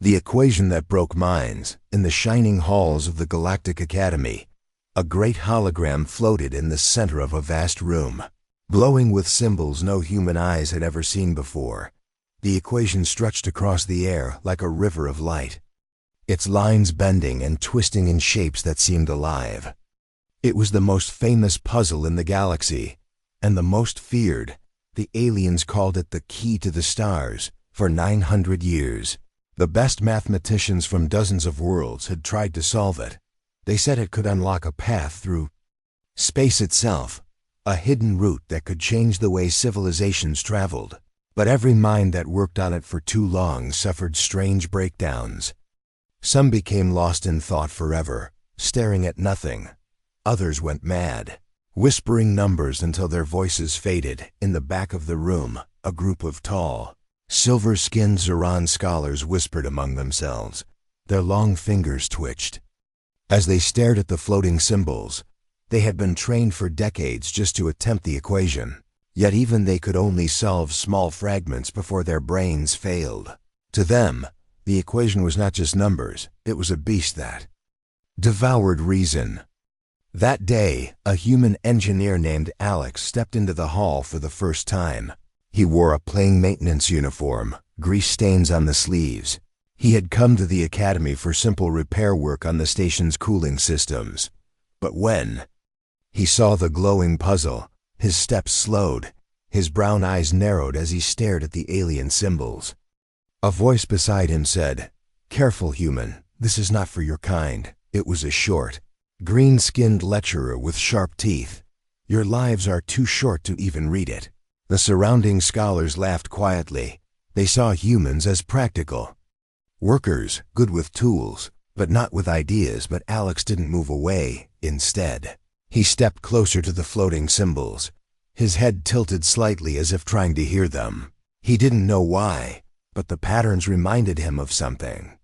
The equation that broke minds. In the shining halls of the Galactic Academy, a great hologram floated in the center of a vast room, glowing with symbols no human eyes had ever seen before. The equation stretched across the air like a river of light, its lines bending and twisting in shapes that seemed alive. It was the most famous puzzle in the galaxy, and the most feared. The aliens called it the key to the stars. For 900 years, the best mathematicians from dozens of worlds had tried to solve it. They said it could unlock a path through space itself, a hidden route that could change the way civilizations traveled. But every mind that worked on it for too long suffered strange breakdowns. Some became lost in thought forever, staring at nothing. Others went mad, whispering numbers until their voices faded. In the back of the room, a group of tall, silver-skinned Zuran scholars whispered among themselves. Their long fingers twitched as they stared at the floating symbols. They had been trained for decades just to attempt the equation, yet even they could only solve small fragments before their brains failed. To them, the equation was not just numbers, it was a beast that devoured reason. That day, a human engineer named Alex stepped into the hall for the first time. He wore a plain maintenance uniform, grease stains on the sleeves. He had come to the academy for simple repair work on the station's cooling systems. But when he saw the glowing puzzle, his steps slowed, his brown eyes narrowed as he stared at the alien symbols. A voice beside him said, "Careful, human, this is not for your kind." It was a short, green-skinned lecturer with sharp teeth. "Your lives are too short to even read it." The surrounding scholars laughed quietly. They saw humans as practical workers, good with tools, but not with ideas. But Alex didn't move away. Instead, he stepped closer to the floating symbols, his head tilted slightly as if trying to hear them. He didn't know why, but the patterns reminded him of something.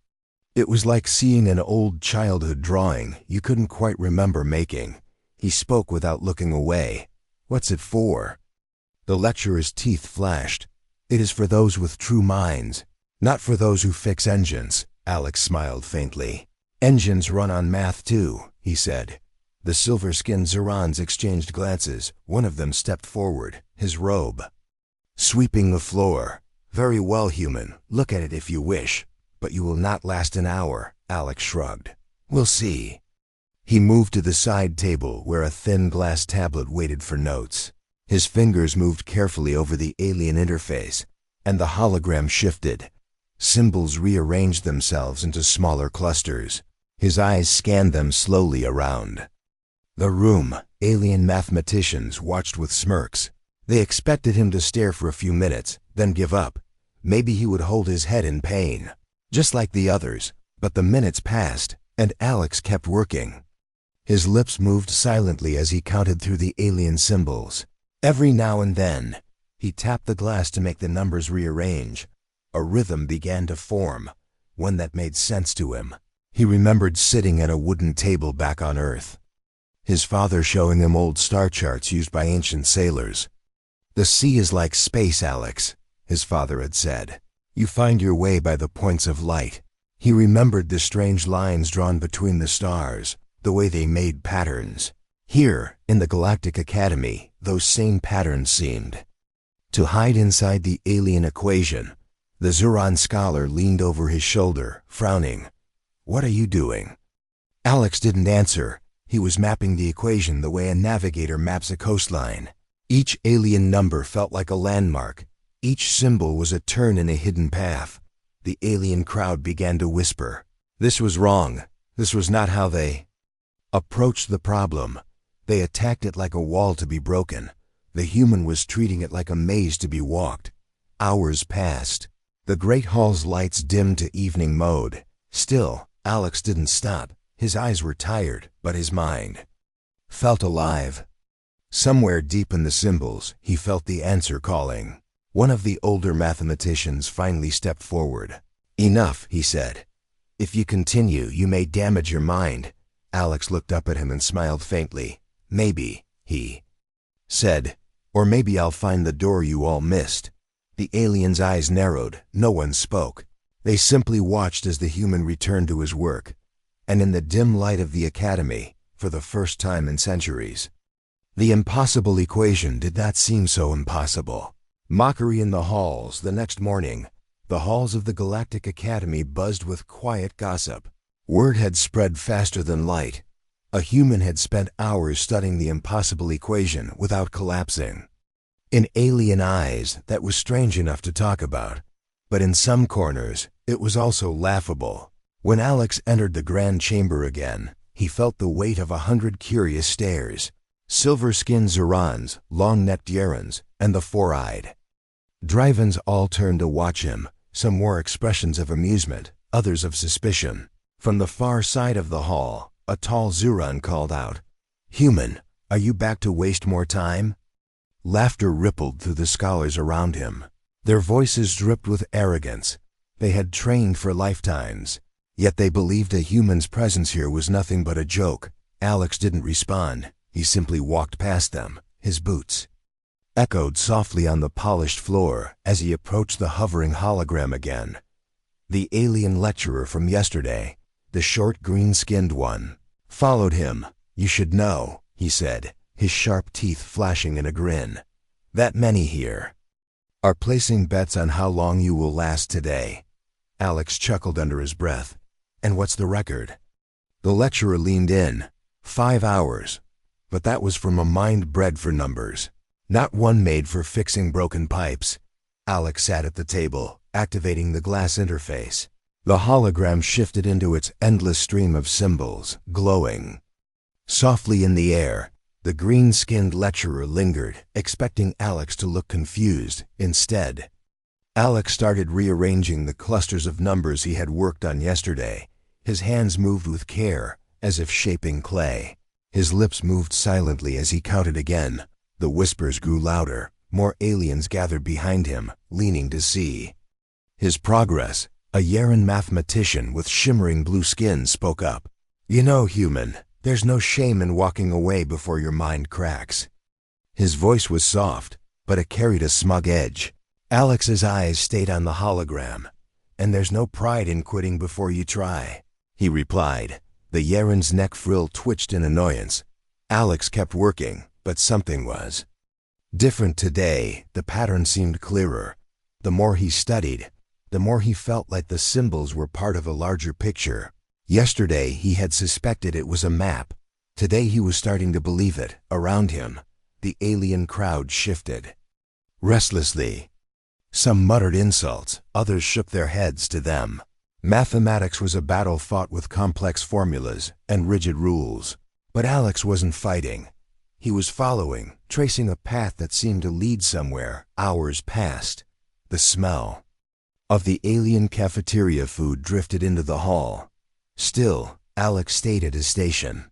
It was like seeing an old childhood drawing you couldn't quite remember making. He spoke without looking away. "What's it for?" The lecturer's teeth flashed. "It is for those with true minds, not for those who fix engines." Alex smiled faintly. "Engines run on math too," he said. The silver-skinned Zurans exchanged glances. One of them stepped forward, his robe sweeping the floor. "Very well, human, look at it if you wish, but you will not last an hour." Alex shrugged. "We'll see." He moved to the side table where a thin glass tablet waited for notes. His fingers moved carefully over the alien interface, and the hologram shifted. Symbols rearranged themselves into smaller clusters. His eyes scanned them slowly around the room. Alien mathematicians watched with smirks. They expected him to stare for a few minutes, then give up. Maybe he would hold his head in pain, just like the others. But the minutes passed, and Alex kept working. His lips moved silently as he counted through the alien symbols. Every now and then, he tapped the glass to make the numbers rearrange. A rhythm began to form, one that made sense to him. He remembered sitting at a wooden table back on Earth, his father showing him old star charts used by ancient sailors. "The sea is like space, Alex," his father had said. "You find your way by the points of light." He remembered the strange lines drawn between the stars, the way they made patterns. Here, in the Galactic Academy, those same patterns seemed to hide inside the alien equation. The Zuran scholar leaned over his shoulder, frowning. "What are you doing?" Alex didn't answer. He was mapping the equation the way a navigator maps a coastline. Each alien number felt like a landmark. Each symbol was a turn in a hidden path. The alien crowd began to whisper. This was wrong. This was not how they approached the problem. They attacked it like a wall to be broken. The human was treating it like a maze to be walked. Hours passed. The great hall's lights dimmed to evening mode. Still, Alex didn't stop. His eyes were tired, but his mind felt alive. Somewhere deep in the symbols, he felt the answer calling. One of the older mathematicians finally stepped forward. "Enough," he said. "If you continue, you may damage your mind." Alex looked up at him and smiled faintly. "Maybe," he said, "or maybe I'll find the door you all missed." The alien's eyes narrowed. No one spoke. They simply watched as the human returned to his work, and in the dim light of the academy, for the first time in centuries, the impossible equation did not seem so impossible. Mockery in the halls. The next morning, the halls of the Galactic Academy buzzed with quiet gossip. Word had spread faster than light. A human had spent hours studying the impossible equation without collapsing. In alien eyes, that was strange enough to talk about, but in some corners, it was also laughable. When Alex entered the grand chamber again, he felt the weight of 100 curious stares. Silver-skinned Zurons, long-necked Yarans, and the four-eyed Drivens all turned to watch him, some wore expressions of amusement, others of suspicion. From the far side of the hall, a tall Zuron called out, "Human, are you back to waste more time?" Laughter rippled through the scholars around him. Their voices dripped with arrogance. They had trained for lifetimes, yet they believed a human's presence here was nothing but a joke. Alex didn't respond. He simply walked past them. His boots echoed softly on the polished floor as he approached the hovering hologram again. The alien lecturer from yesterday, the short green-skinned one, followed him. "You should know," he said, his sharp teeth flashing in a grin. "That many here are placing bets on how long you will last today." Alex chuckled under his breath. "And what's the record?" The lecturer leaned in. 5 hours. But that was from a mind bred for numbers, not one made for fixing broken pipes. Alex sat at the table, activating the glass interface. The hologram shifted into its endless stream of symbols, glowing softly in the air. The green-skinned lecturer lingered, expecting Alex to look confused. Instead, Alex started rearranging the clusters of numbers he had worked on yesterday. His hands moved with care, as if shaping clay. His lips moved silently as he counted again. The whispers grew louder. More aliens gathered behind him, leaning to see his progress. A Yaran mathematician with shimmering blue skin spoke up. "You know, human, there's no shame in walking away before your mind cracks." His voice was soft, but it carried a smug edge. Alex's eyes stayed on the hologram. "And there's no pride in quitting before you try," he replied. The Yaran's neck frill twitched in annoyance. Alex kept working, but something was different today. The pattern seemed clearer. The more he studied, the more he felt like the symbols were part of a larger picture. Yesterday he had suspected it was a map. Today he was starting to believe it. Around him, the alien crowd shifted restlessly. Some muttered insults, others shook their heads to them. Mathematics was a battle fought with complex formulas and rigid rules. But Alex wasn't fighting. He was following, tracing a path that seemed to lead somewhere. Hours passed. The smell of the alien cafeteria food drifted into the hall. Still, Alex stayed at his station.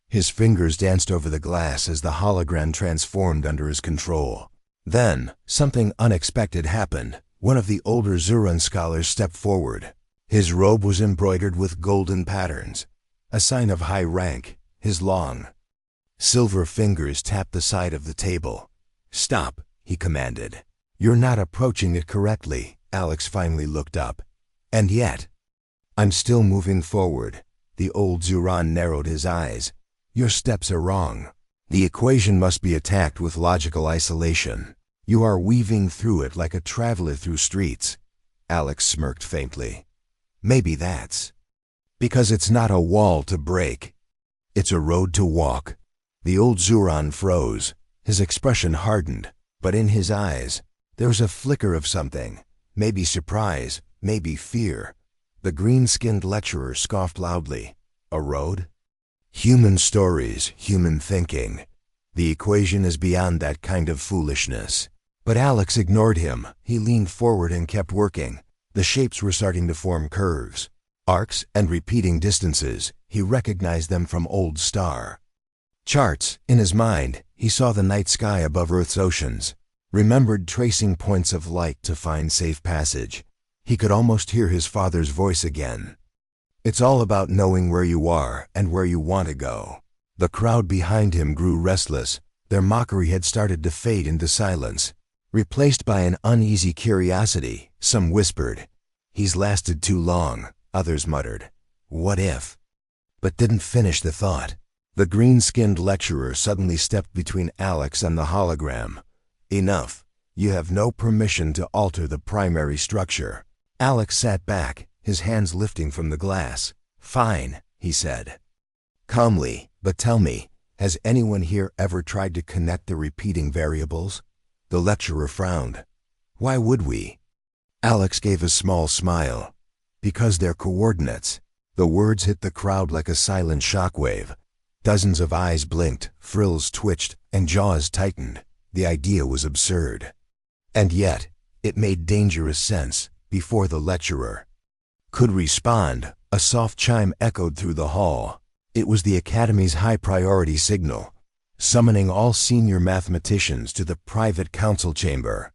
His fingers danced over the glass as the hologram transformed under his control. Then, something unexpected happened. One of the older Zuran scholars stepped forward. His robe was embroidered with golden patterns, a sign of high rank. His long, silver fingers tapped the side of the table. "Stop," he commanded. "You're not approaching it correctly." Alex finally looked up. "And yet, I'm still moving forward." The old Zuran narrowed his eyes. "Your steps are wrong. The equation must be attacked with logical isolation. You are weaving through it like a traveler through streets." Alex smirked faintly. "Maybe that's because it's not a wall to break. It's a road to walk." The old Zuran froze. His expression hardened, but in his eyes, there was a flicker of something. Maybe surprise, maybe fear. The green-skinned lecturer scoffed loudly. "A road? Human stories, human thinking. The equation is beyond that kind of foolishness." But Alex ignored him. He leaned forward and kept working. The shapes were starting to form curves, arcs, and repeating distances. He recognized them from old star charts. In his mind, he saw the night sky above Earth's oceans, remembered tracing points of light to find safe passage. He could almost hear his father's voice again. "It's all about knowing where you are and where you want to go." The crowd behind him grew restless. Their mockery had started to fade into silence, replaced by an uneasy curiosity. Some whispered, He's lasted too long, others muttered. What if? But didn't finish the thought. The green-skinned lecturer suddenly stepped between Alex and the hologram. Enough. You have no permission to alter the primary structure. Alex sat back, his hands lifting from the glass. Fine, he said. Calmly, but tell me, has anyone here ever tried to connect the repeating variables? The lecturer frowned. Why would we? Alex gave a small smile. Because they're coordinates. The words hit the crowd like a silent shockwave. Dozens of eyes blinked, frills twitched, and jaws tightened. The idea was absurd. And yet, it made dangerous sense. Before the lecturer could respond, a soft chime echoed through the hall. It was the Academy's high-priority signal, summoning all senior mathematicians to the private council chamber.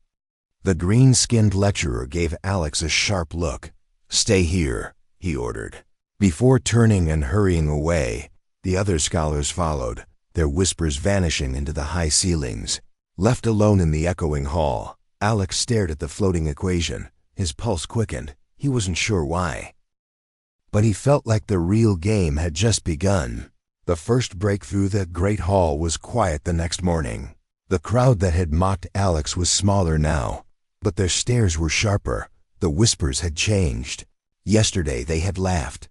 The green-skinned lecturer gave Alex a sharp look. Stay here, he ordered. Before turning and hurrying away, the other scholars followed, their whispers vanishing into the high ceilings. Left alone in the echoing hall, Alex stared at the floating equation. His pulse quickened. He wasn't sure why. But he felt like the real game had just begun. The first break through the great hall was quiet the next morning. The crowd that had mocked Alex was smaller now, but their stares were sharper. The whispers had changed. Yesterday they had laughed.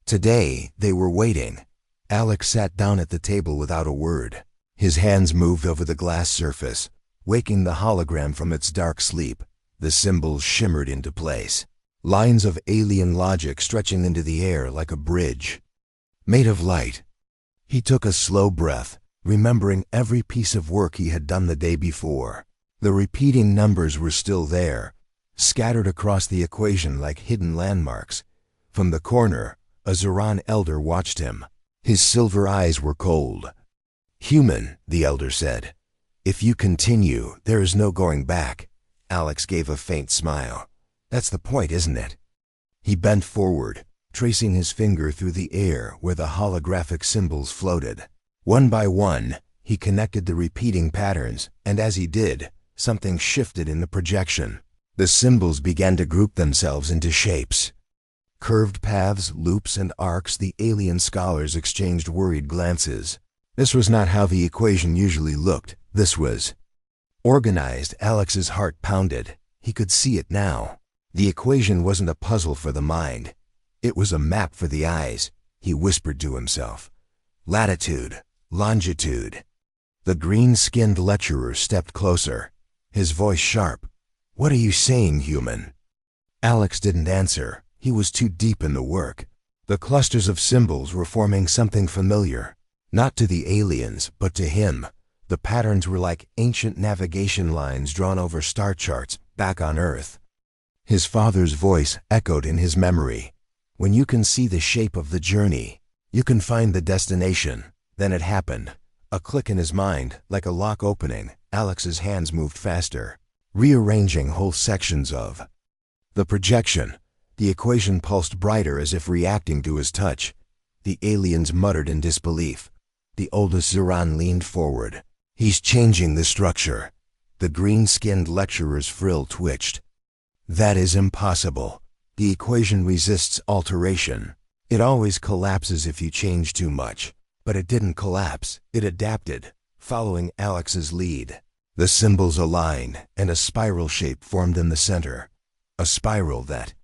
Today they were waiting. Alex sat down at the table without a word. His hands moved over the glass surface, waking the hologram from its dark sleep. The symbols shimmered into place, lines of alien logic stretching into the air like a bridge, made of light. He took a slow breath, remembering every piece of work he had done the day before. The repeating numbers were still there, scattered across the equation like hidden landmarks. From the corner, a Zoran elder watched him. His silver eyes were cold. Human, the elder said. If you continue, there is no going back. Alex gave a faint smile. That's the point, isn't it? He bent forward, tracing his finger through the air where the holographic symbols floated. One by one, he connected the repeating patterns, and as he did, something shifted in the projection. The symbols began to group themselves into shapes. Curved paths, loops, and arcs. The alien scholars exchanged worried glances. This was not how the equation usually looked. This was organized. Alex's heart pounded. He could see it now. The equation wasn't a puzzle for the mind. It was a map for the eyes. He whispered to himself. Latitude, longitude. The green-skinned lecturer stepped closer, his voice sharp. What are you saying, human? Alex didn't answer. He was too deep in the work. The clusters of symbols were forming something familiar. Not to the aliens, but to him. The patterns were like ancient navigation lines drawn over star charts back on Earth. His father's voice echoed in his memory. When you can see the shape of the journey, you can find the destination. Then it happened. A click in his mind, like a lock opening. Alex's hands moved faster, rearranging whole sections of the projection. The equation pulsed brighter as if reacting to his touch. The aliens muttered in disbelief. The oldest Zoran leaned forward. He's changing the structure. The green-skinned lecturer's frill twitched. That is impossible. The equation resists alteration. It always collapses if you change too much. But it didn't collapse. It adapted, following Alex's lead. The symbols aligned, and a spiral shape formed in the center. A spiral that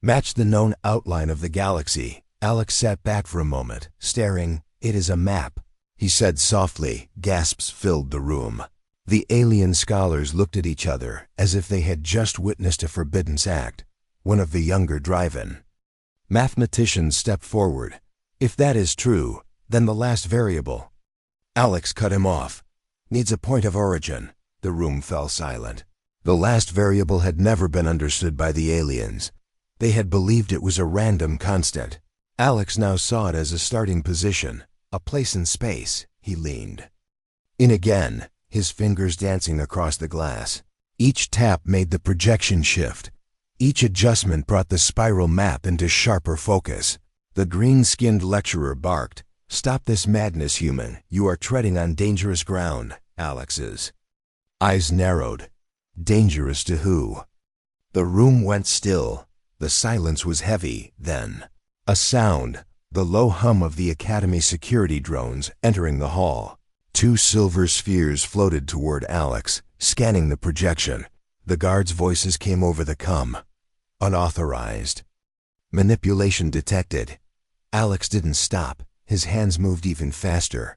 matched the known outline of the galaxy. Alex sat back for a moment, staring. It is a map, he said softly. Gasps filled the room. The alien scholars looked at each other as if they had just witnessed a forbidden act. One of the younger drive-in mathematicians stepped forward. If that is true, then the last variable. Alex cut him off. Needs a point of origin. The room fell silent. The last variable had never been understood by the aliens. They had believed it was a random constant. Alex now saw it as a starting position, a place in space. He leaned in again, his fingers dancing across the glass. Each tap made the projection shift. Each adjustment brought the spiral map into sharper focus. The green-skinned lecturer barked. Stop this madness, human. You are treading on dangerous ground. Alex's eyes narrowed. Dangerous to who? The room went still. The silence was heavy, then. A sound, the low hum of the Academy security drones entering the hall. 2 silver spheres floated toward Alex, scanning the projection. The guards' voices came over the comm. Unauthorized. Manipulation detected. Alex didn't stop. His hands moved even faster.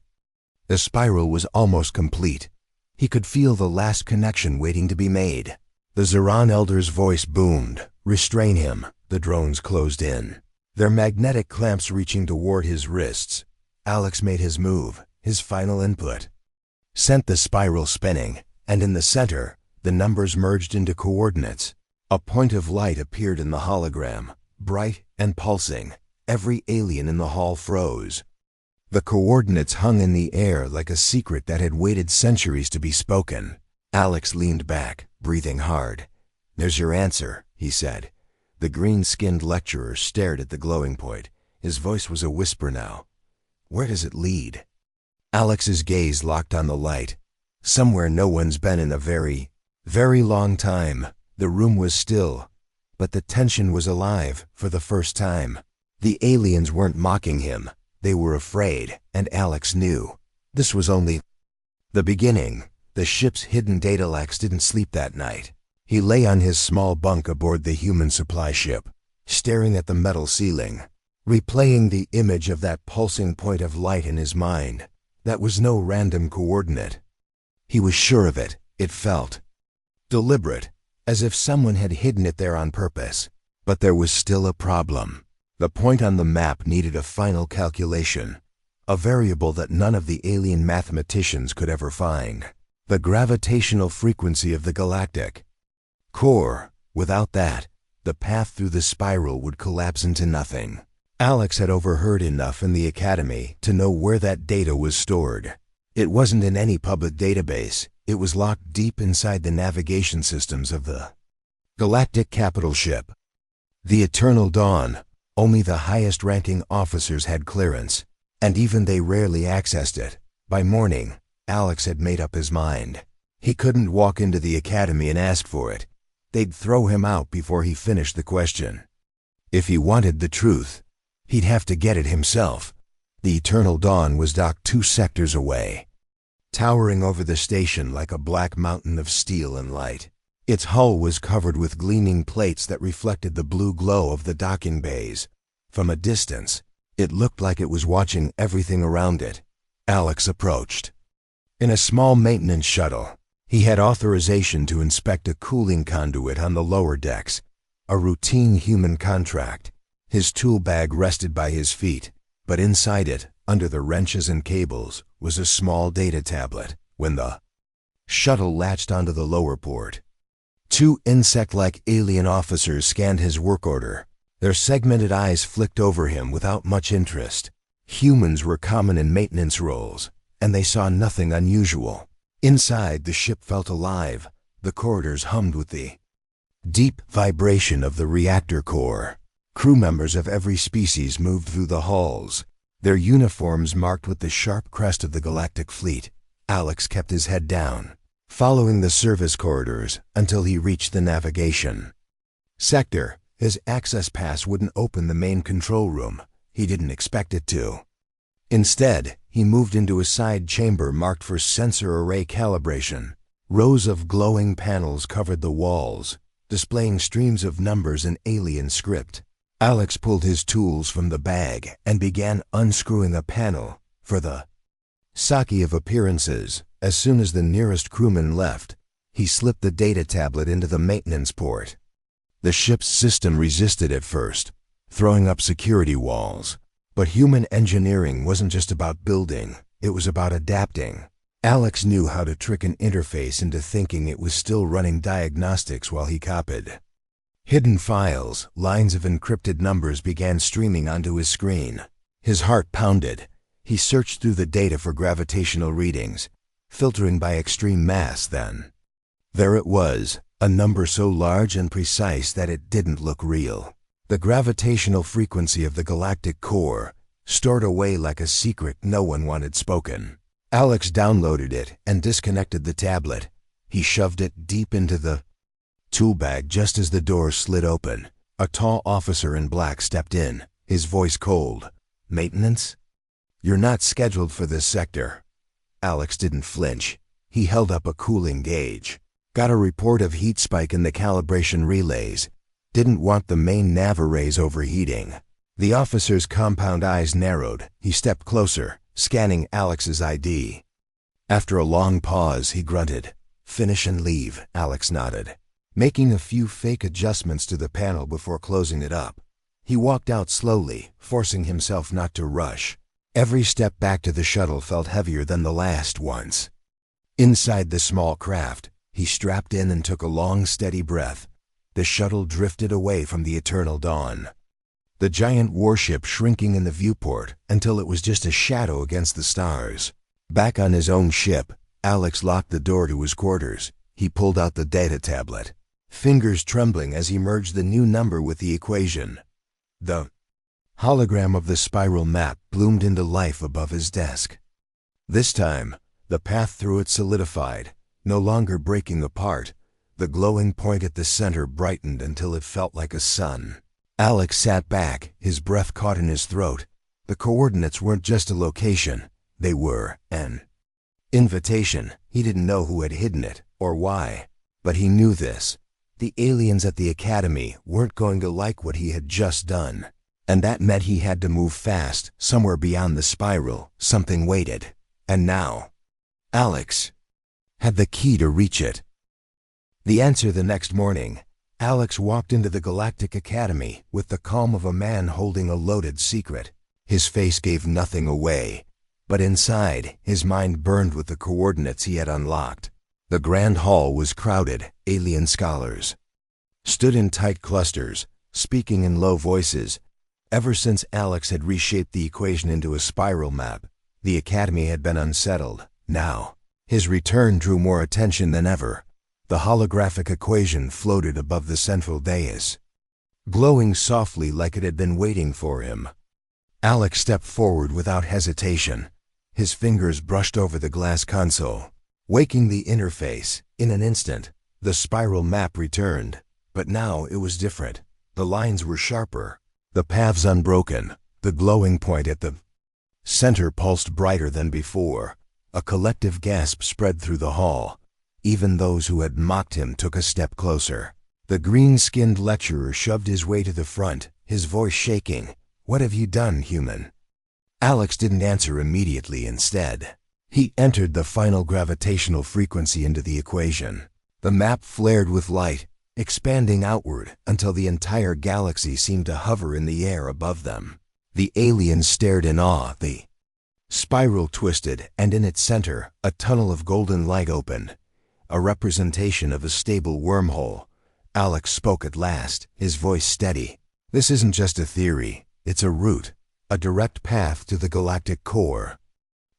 The spiral was almost complete. He could feel the last connection waiting to be made. The Zeron Elder's voice boomed. Restrain him. The drones closed in, their magnetic clamps reaching toward his wrists. Alex made his move, his final input. Sent the spiral spinning, and in the center, the numbers merged into coordinates. A point of light appeared in the hologram, bright and pulsing. Every alien in the hall froze. The coordinates hung in the air like a secret that had waited centuries to be spoken. Alex leaned back, breathing hard. "There's your answer," he said. The green-skinned lecturer stared at the glowing point. His voice was a whisper now. "Where does it lead?" Alex's gaze locked on the light. Somewhere no one's been in a very, very long time. The room was still, but the tension was alive for the first time. The aliens weren't mocking him. They were afraid, and Alex knew. This was only the beginning. The ship's hidden data lax didn't sleep that night. He lay on his small bunk aboard the human supply ship, staring at the metal ceiling, replaying the image of that pulsing point of light in his mind. That was no random coordinate. He was sure of it. It felt deliberate, as if someone had hidden it there on purpose. But there was still a problem. The point on the map needed a final calculation, a variable that none of the alien mathematicians could ever find. The gravitational frequency of the galactic core. Without that, the path through the spiral would collapse into nothing. Alex had overheard enough in the Academy to know where that data was stored. It wasn't in any public database. It was locked deep inside the navigation systems of the Galactic capital ship. The Eternal Dawn. Only the highest-ranking officers had clearance, and even they rarely accessed it. By morning, Alex had made up his mind. He couldn't walk into the Academy and ask for it. They'd throw him out before he finished the question. If he wanted the truth, he'd have to get it himself. The Eternal Dawn was docked 2 sectors away, towering over the station like a black mountain of steel and light. Its hull was covered with gleaming plates that reflected the blue glow of the docking bays. From a distance, it looked like it was watching everything around it. Alex approached. In a small maintenance shuttle, he had authorization to inspect a cooling conduit on the lower decks, a routine human contract. His tool bag rested by his feet, but inside it, under the wrenches and cables, was a small data tablet. When the shuttle latched onto the lower port, 2 insect-like alien officers scanned his work order. Their segmented eyes flicked over him without much interest. Humans were common in maintenance roles, and they saw nothing unusual. Inside, the ship felt alive. The corridors hummed with the deep vibration of the reactor core. Crew members of every species moved through the halls, their uniforms marked with the sharp crest of the galactic fleet. Alex kept his head down, following the service corridors until he reached the navigation sector. His access pass wouldn't open the main control room. He didn't expect it to. Instead, he moved into a side chamber marked for sensor array calibration. Rows of glowing panels covered the walls, displaying streams of numbers in alien script. Alex pulled his tools from the bag and began unscrewing a panel for the Saki of appearances. As soon as the nearest crewman left, he slipped the data tablet into the maintenance port. The ship's system resisted at first, throwing up security walls. But human engineering wasn't just about building, it was about adapting. Alex knew how to trick an interface into thinking it was still running diagnostics while he copied. Hidden files, lines of encrypted numbers began streaming onto his screen. His heart pounded. He searched through the data for gravitational readings, filtering by extreme mass then. There it was, a number so large and precise that it didn't look real. The gravitational frequency of the galactic core, stored away like a secret no one wanted spoken. Alex downloaded it and disconnected the tablet. He shoved it deep into the tool bag just as the door slid open. A tall officer in black stepped in, his voice cold. "Maintenance? You're not scheduled for this sector." Alex didn't flinch. He held up a cooling gauge. "Got a report of heat spike in the calibration relays. Didn't want the main nav arrays overheating." The officer's compound eyes narrowed. He stepped closer, scanning Alex's ID. After a long pause, he grunted. "Finish and leave," Alex nodded, making a few fake adjustments to the panel before closing it up. He walked out slowly, forcing himself not to rush. Every step back to the shuttle felt heavier than the last once. Inside the small craft, he strapped in and took a long, steady breath. The shuttle drifted away from the eternal dawn, the giant warship shrinking in the viewport until it was just a shadow against the stars. Back on his own ship, Alex locked the door to his quarters. He pulled out the data tablet, fingers trembling as he merged the new number with the equation. The hologram of the spiral map bloomed into life above his desk. This time, the path through it solidified, no longer breaking apart. The glowing point at the center brightened until it felt like a sun. Alex sat back, his breath caught in his throat. The coordinates weren't just a location, they were an invitation. He didn't know who had hidden it, or why, but he knew this. The aliens at the Academy weren't going to like what he had just done, and that meant he had to move fast. Somewhere beyond the spiral, something waited. And now, Alex had the key to reach it. The answer the next morning. Alex walked into the Galactic Academy with the calm of a man holding a loaded secret. His face gave nothing away, but inside, his mind burned with the coordinates he had unlocked. The grand hall was crowded. Alien scholars stood in tight clusters, speaking in low voices. Ever since Alex had reshaped the equation into a spiral map, the Academy had been unsettled. Now, his return drew more attention than ever. The holographic equation floated above the central dais, glowing softly like it had been waiting for him. Alex stepped forward without hesitation. His fingers brushed over the glass console, waking the interface. In an instant, the spiral map returned, but now it was different. The lines were sharper, the paths unbroken. The glowing point at the center pulsed brighter than before. A collective gasp spread through the hall. Even those who had mocked him took a step closer. The green-skinned lecturer shoved his way to the front, his voice shaking. "What have you done, human?" Alex didn't answer immediately. Instead, he entered the final gravitational frequency into the equation. The map flared with light, expanding outward until the entire galaxy seemed to hover in the air above them. The aliens stared in awe. The spiral twisted, and in its center, a tunnel of golden light opened, a representation of a stable wormhole. Alex spoke at last, his voice steady. "This isn't just a theory, it's a route, a direct path to the galactic core."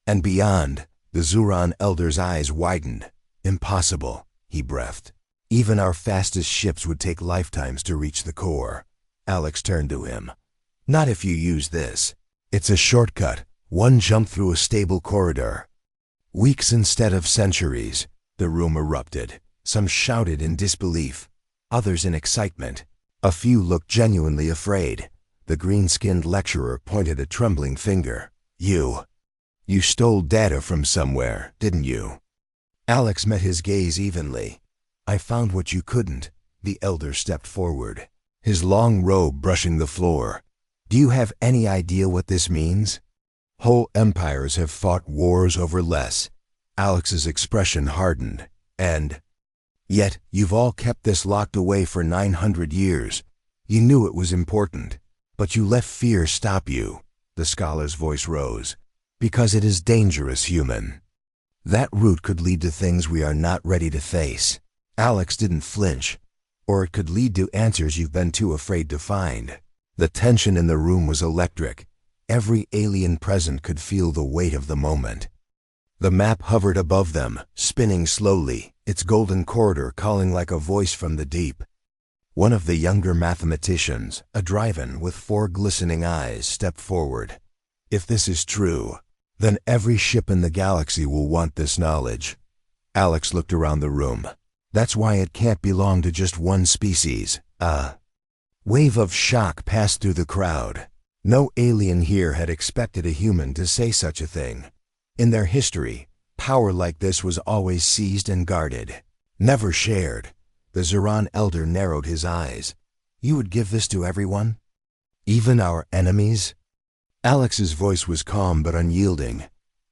And beyond, the Zuran elder's eyes widened. "Impossible," he breathed. "Even our fastest ships would take lifetimes to reach the core." Alex turned to him. "Not if you use this. It's a shortcut, one jump through a stable corridor. Weeks instead of centuries." The room erupted. Some shouted in disbelief, others in excitement. A few looked genuinely afraid. The green-skinned lecturer pointed a trembling finger. You stole data from somewhere, didn't you?" Alex met his gaze evenly. "I found what you couldn't." The elder stepped forward, his long robe brushing the floor. "Do you have any idea what this means? Whole empires have fought wars over less." Alex's expression hardened. "And yet you've all kept this locked away for 900 years. You knew it was important, but you let fear stop you." The scholar's voice rose. "Because it is dangerous, human. That route could lead to things we are not ready to face." Alex didn't flinch. "Or it could lead to answers you've been too afraid to find." The tension in the room was electric. Every alien present could feel the weight of the moment. The map hovered above them, spinning slowly, its golden corridor calling like a voice from the deep. One of the younger mathematicians, a drive-in with 4 glistening eyes, stepped forward. "If this is true, then every ship in the galaxy will want this knowledge." Alex looked around the room. "That's why it can't belong to just one species. Wave of shock passed through the crowd. No alien here had expected a human to say such a thing. In their history, power like this was always seized and guarded, never shared. The Zuran elder narrowed his eyes. You would give this to everyone? Even our enemies? Alex's voice was calm but unyielding.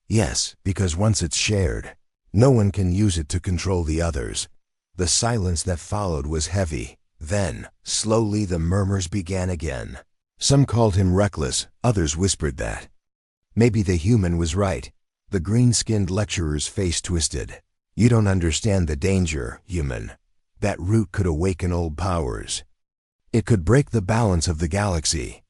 Yes, because once it's shared, no one can use it to control the others. The silence that followed was heavy. Then, slowly the murmurs began again. Some called him reckless, others whispered that. Maybe the human was right. The green-skinned lecturer's face twisted. You don't understand the danger, human. That root could awaken old powers. It could break the balance of the galaxy.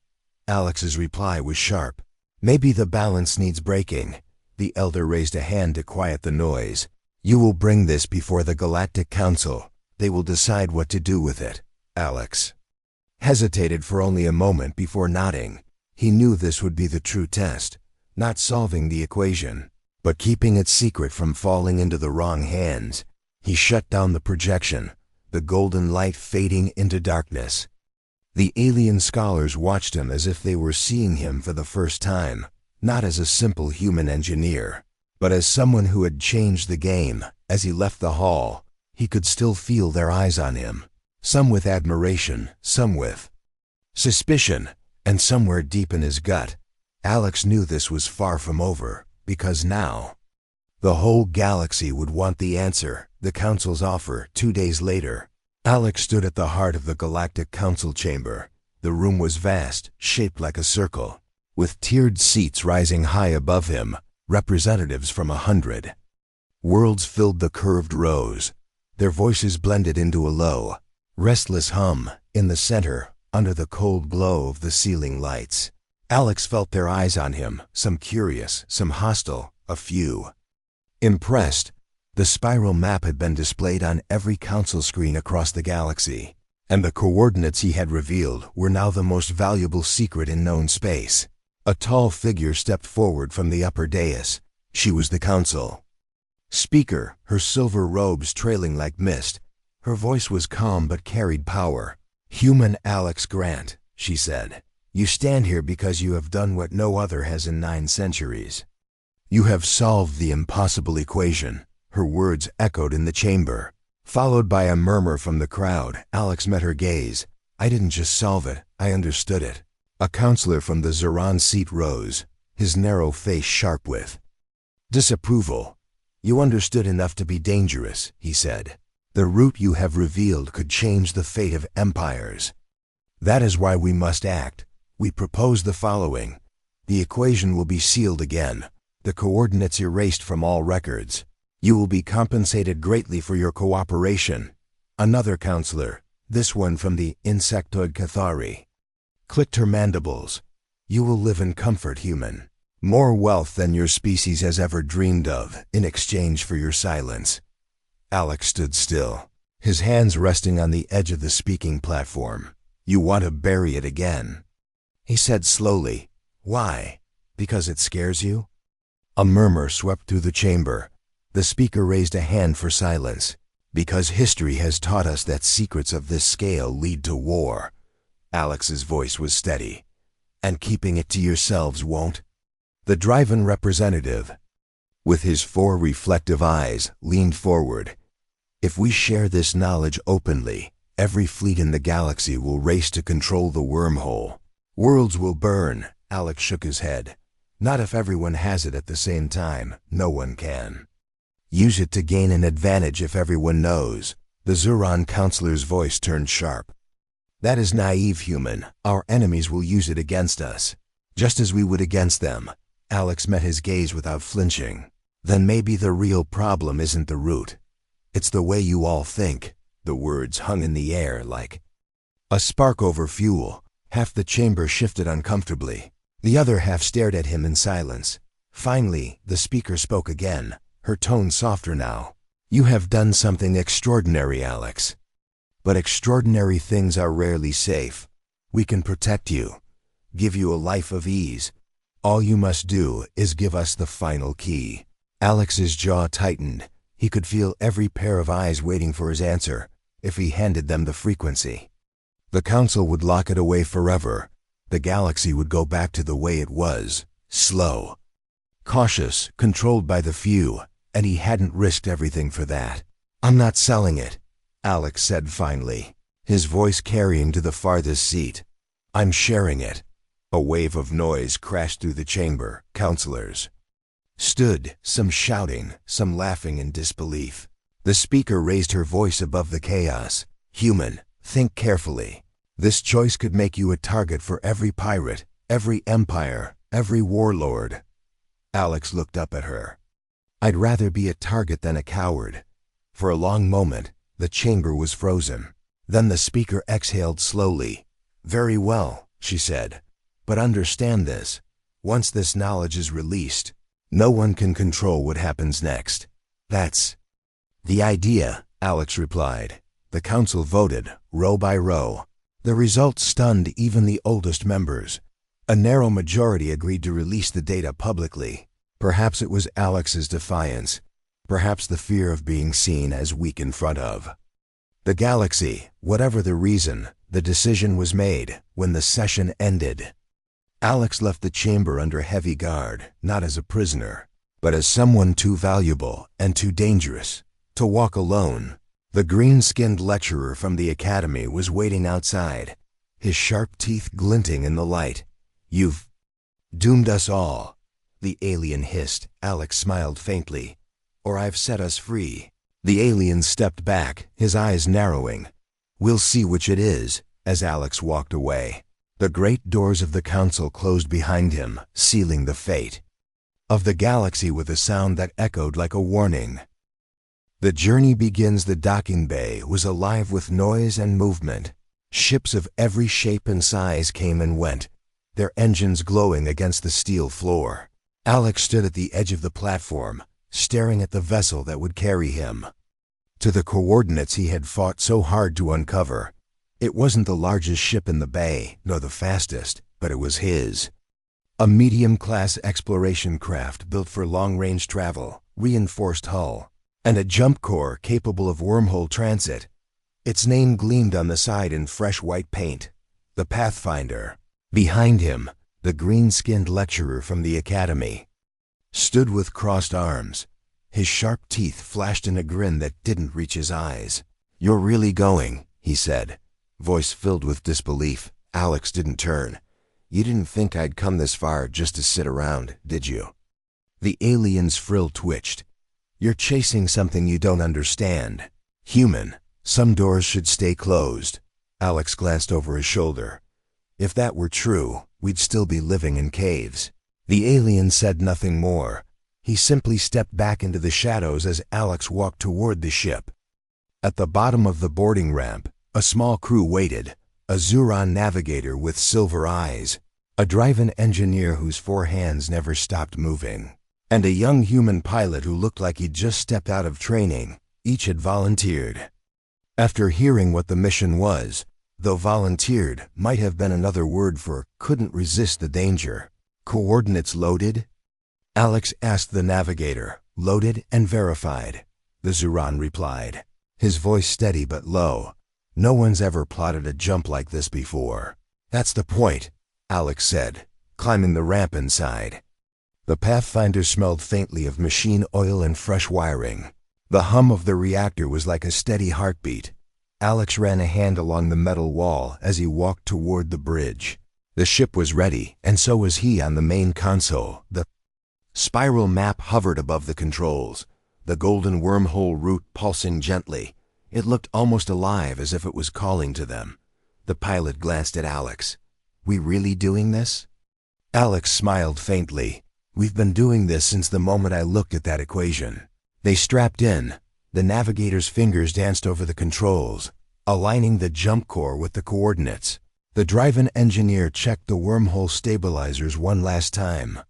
Alex's reply was sharp. Maybe the balance needs breaking. The elder raised a hand to quiet the noise. You will bring this before the Galactic Council. They will decide what to do with it. Alex hesitated for only a moment before nodding. He knew this would be the true test, not solving the equation, but keeping it secret from falling into the wrong hands. He shut down the projection, the golden light fading into darkness. The alien scholars watched him as if they were seeing him for the first time, not as a simple human engineer, but as someone who had changed the game. As he left the hall, he could still feel their eyes on him, some with admiration, some with suspicion, and somewhere deep in his gut, Alex knew this was far from over, because now, the whole galaxy would want the answer. The Council's offer 2 days later. Alex stood at the heart of the Galactic Council chamber. The room was vast, shaped like a circle, with tiered seats rising high above him, representatives from 100 worlds filled the curved rows. Their voices blended into a low, restless hum. In the center, under the cold glow of the ceiling lights, Alex felt their eyes on him, some curious, some hostile, a few impressed. The spiral map had been displayed on every council screen across the galaxy, and the coordinates he had revealed were now the most valuable secret in known space. A tall figure stepped forward from the upper dais. She was the council speaker, her silver robes trailing like mist. Her voice was calm but carried power. Human Alex Grant, she said, you stand here because you have done what no other has in 9 centuries. You have solved the impossible equation. Her words echoed in the chamber, followed by a murmur from the crowd. Alex met her gaze. I didn't just solve it, I understood it. A counselor from the Zuran seat rose, his narrow face sharp with disapproval. You understood enough to be dangerous, he said. The root you have revealed could change the fate of empires. That is why we must act. We propose the following. The equation will be sealed again, the coordinates erased from all records. You will be compensated greatly for your cooperation. Another counselor, this one from the insectoid Cathari, clicked her mandibles. You will live in comfort, human. More wealth than your species has ever dreamed of in exchange for your silence. Alex stood still, his hands resting on the edge of the speaking platform. You want to bury it again, he said slowly. Why? Because it scares you? A murmur swept through the chamber. The speaker raised a hand for silence. Because history has taught us that secrets of this scale lead to war. Alex's voice was steady. And keeping it to yourselves won't? The Driven representative, with his 4 reflective eyes, leaned forward. If we share this knowledge openly, every fleet in the galaxy will race to control the wormhole. Worlds will burn. Alex shook his head. Not if everyone has it at the same time. No one can use it to gain an advantage if everyone knows. The Zuran counselor's voice turned sharp. That is naive, human. Our enemies will use it against us, just as we would against them. Alex met his gaze without flinching. Then maybe the real problem isn't the root. It's the way you all think. The words hung in the air like a spark over fuel. Half the chamber shifted uncomfortably. The other half stared at him in silence. Finally, the speaker spoke again, her tone softer now. You have done something extraordinary, Alex. But extraordinary things are rarely safe. We can protect you, give you a life of ease. All you must do is give us the final key. Alex's jaw tightened. He could feel every pair of eyes waiting for his answer, if he handed them the frequency. The Council would lock it away forever. The galaxy would go back to the way it was, slow, cautious, controlled by the few, and he hadn't risked everything for that. "I'm not selling it," Alex said finally, his voice carrying to the farthest seat. "I'm sharing it." A wave of noise crashed through the chamber. Counselors stood, some shouting, some laughing in disbelief. The speaker raised her voice above the chaos. "Human, think carefully. This choice could make you a target for every pirate, every empire, every warlord." Alex looked up at her. "I'd rather be a target than a coward." For a long moment, the chamber was frozen. Then the speaker exhaled slowly. "Very well," she said. "But understand this. Once this knowledge is released, no one can control what happens next." "That's the idea," Alex replied. The council voted, row by row. The result stunned even the oldest members. A narrow majority agreed to release the data publicly. Perhaps it was Alex's defiance. Perhaps the fear of being seen as weak in front of the galaxy. Whatever the reason, the decision was made. When the session ended, Alex left the chamber under heavy guard, not as a prisoner, but as someone too valuable and too dangerous to walk alone. The green-skinned lecturer from the academy was waiting outside, his sharp teeth glinting in the light. "You've doomed us all," the alien hissed. Alex smiled faintly. "Or I've set us free." The alien stepped back, his eyes narrowing. "We'll see which it is," as Alex walked away. The great doors of the council closed behind him, sealing the fate of the galaxy with a sound that echoed like a warning. The journey begins. The docking bay was alive with noise and movement. Ships of every shape and size came and went, their engines glowing against the steel floor. Alex stood at the edge of the platform, staring at the vessel that would carry him to the coordinates he had fought so hard to uncover. It wasn't the largest ship in the bay, nor the fastest, but it was his. A medium-class exploration craft built for long-range travel, reinforced hull, and a jump core capable of wormhole transit. Its name gleamed on the side in fresh white paint, the Pathfinder. Behind him, the green-skinned lecturer from the academy stood with crossed arms. His sharp teeth flashed in a grin that didn't reach his eyes. "You're really going," he said, voice filled with disbelief. Alex didn't turn. "You didn't think I'd come this far just to sit around, did you?" The alien's frill twitched. "You're chasing something you don't understand. Human, some doors should stay closed." Alex glanced over his shoulder. "If that were true, we'd still be living in caves." The alien said nothing more. He simply stepped back into the shadows as Alex walked toward the ship. At the bottom of the boarding ramp, a small crew waited, a Zuran navigator with silver eyes, a drive-in engineer whose four hands never stopped moving, and a young human pilot who looked like he'd just stepped out of training. Each had volunteered. After hearing what the mission was, though volunteered might have been another word for couldn't resist the danger. "Coordinates loaded?" Alex asked the navigator. "Loaded and verified," the Zuran replied, his voice steady but low. "No one's ever plotted a jump like this before." "That's the point," Alex said, climbing the ramp inside. The Pathfinder smelled faintly of machine oil and fresh wiring. The hum of the reactor was like a steady heartbeat. Alex ran a hand along the metal wall as he walked toward the bridge. The ship was ready, and so was he on the main console. The spiral map hovered above the controls, the golden wormhole route pulsing gently. It looked almost alive, as if it was calling to them. The pilot glanced at Alex. "We really doing this?" Alex smiled faintly. "We've been doing this since the moment I looked at that equation." They strapped in. The navigator's fingers danced over the controls, aligning the jump core with the coordinates. The drive-in engineer checked the wormhole stabilizers one last time,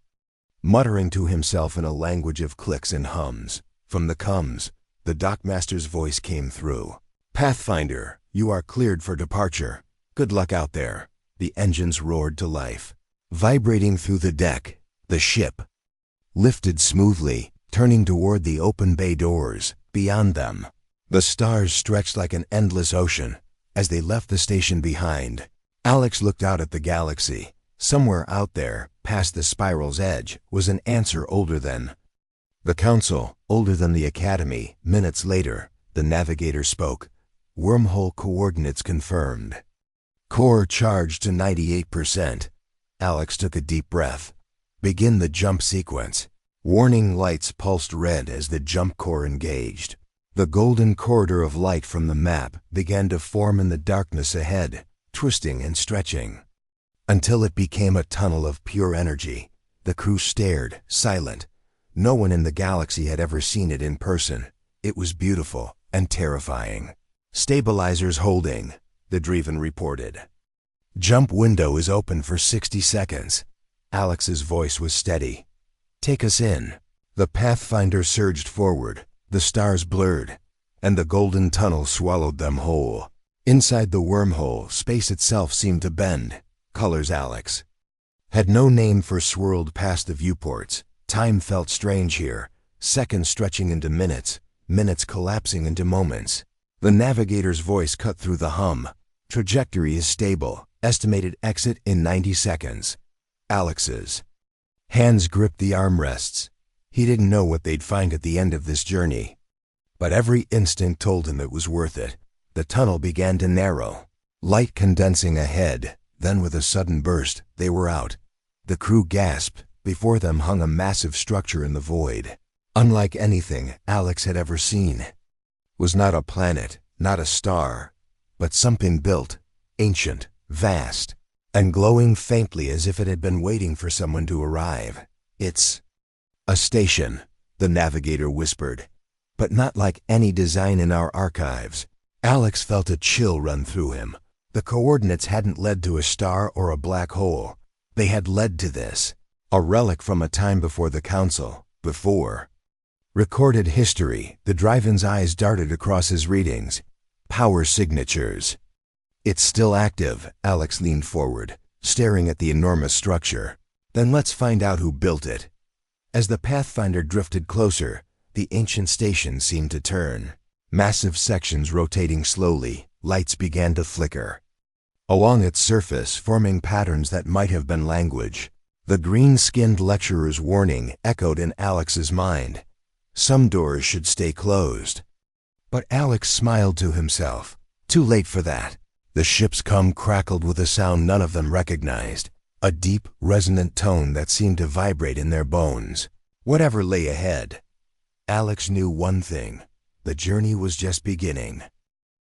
muttering to himself in a language of clicks and hums. From the comms, the dockmaster's voice came through. "Pathfinder, you are cleared for departure. Good luck out there." The engines roared to life. Vibrating through the deck, the ship lifted smoothly, turning toward the open bay doors. Beyond them, the stars stretched like an endless ocean. As they left the station behind, Alex looked out at the galaxy. Somewhere out there, past the spiral's edge, was an answer older than the Council, older than the Academy. Minutes later, the navigator spoke. Wormhole coordinates confirmed. Core charged to 98%. Alex took a deep breath. Begin the jump sequence. Warning lights pulsed red as the jump core engaged. The golden corridor of light from the map began to form in the darkness ahead, twisting and stretching, until it became a tunnel of pure energy. The crew stared, silent. No one in the galaxy had ever seen it in person. It was beautiful and terrifying. Stabilizers holding, the Driven reported. Jump window is open for 60 seconds. Alex's voice was steady. Take us in. The Pathfinder surged forward. The stars blurred, and the golden tunnel swallowed them whole. Inside the wormhole, space itself seemed to bend. Colors Alex had no name for swirled past the viewports. Time felt strange here, seconds stretching into minutes, minutes collapsing into moments. The navigator's voice cut through the hum. Trajectory is stable. Estimated exit in 90 seconds. Alex's hands gripped the armrests. He didn't know what they'd find at the end of this journey, but every instinct told him it was worth it. The tunnel began to narrow, light condensing ahead. Then with a sudden burst, they were out. The crew gasped. Before them hung a massive structure in the void, unlike anything Alex had ever seen. It was not a planet, not a star, but something built, ancient, vast, and glowing faintly as if it had been waiting for someone to arrive. It's a station, the navigator whispered, but not like any design in our archives. Alex felt a chill run through him. The coordinates hadn't led to a star or a black hole. They had led to this, a relic from a time before the Council, before recorded history. The Driven's eyes darted across his readings. Power signatures. It's still active. Alex leaned forward, staring at the enormous structure. Then let's find out who built it. As the Pathfinder drifted closer, the ancient station seemed to turn. Massive sections rotating slowly, lights began to flicker along its surface, forming patterns that might have been language. The green-skinned lecturer's warning echoed in Alex's mind. Some doors should stay closed. But Alex smiled to himself. Too late for that. The ship's hum crackled with a sound none of them recognized, a deep, resonant tone that seemed to vibrate in their bones. Whatever lay ahead, Alex knew one thing: the journey was just beginning.